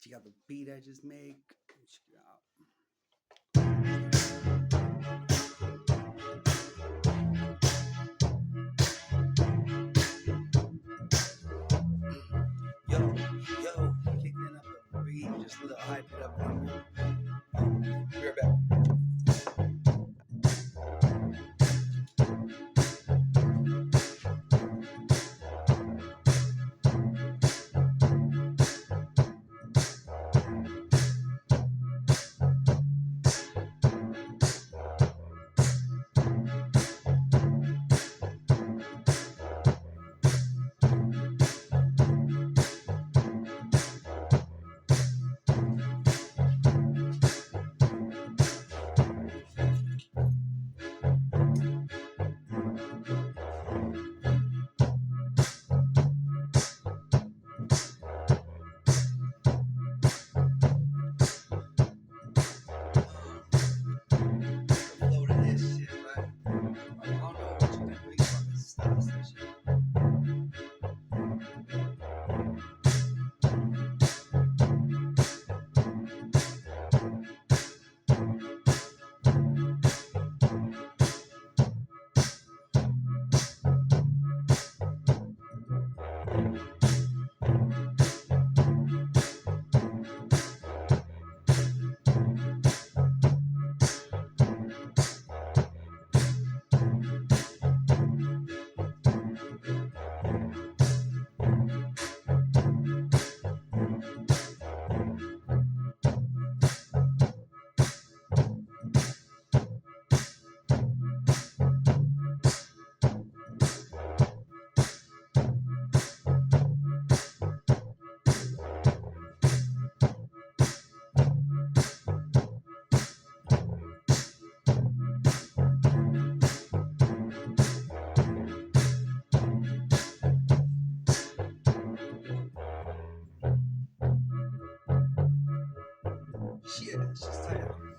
Check out the beat I just made. Check it out. Yo, kicking up the beat, just a little hype it up. Be right back. Flow to this shit, right? I don't know what you think, but you fucking stop this shit. Shit, it's just tight.